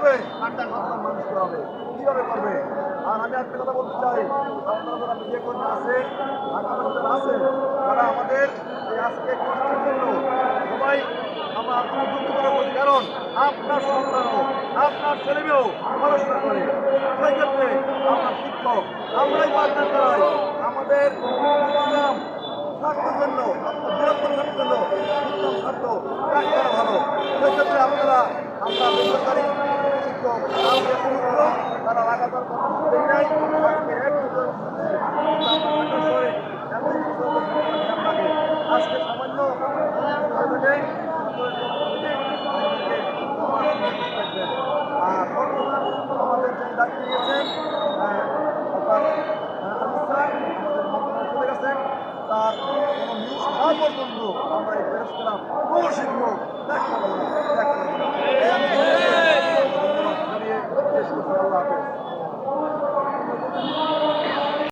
কিভাবে মানুষ করাবে, কিভাবে করবে? আর আমি একটা কথা বলতে চাই, আপনারা যারা মিডিয়া কর্মী আছে, ঢাকা যারা আছে, তারা আমাদের এই আজকে কষ্টের জন্য সবাই আমরা দুঃখ প্রকাশ করছি। কারণ আপনার সন্তানও, আপনার ছেলেমেয়েও পড়াশোনা করে, সেই ক্ষেত্রে আপনার শিক্ষক, আমরাই পাঠদান করাই আমাদের ইসলাম স্বার্থের জন্য, বৃহত্তর স্বার্থের জন্য, উত্তম স্বার্থ কাজ করা ভালো। সেই ক্ষেত্রে আপনারা আমরা বেসরকারি শিক্ষক তারা লাগাতার কর্মসূচি নাই আজকে এক বছর আজকে সামান্য আর বর্তমান আমাদের যে দায়িত্ব নিয়েছেন চলে গেছেন, তার কোনো নিউজ হওয়া পর্যন্ত আমরা এই প্রেস ক্লাব কোনো শিক্ষক দেখা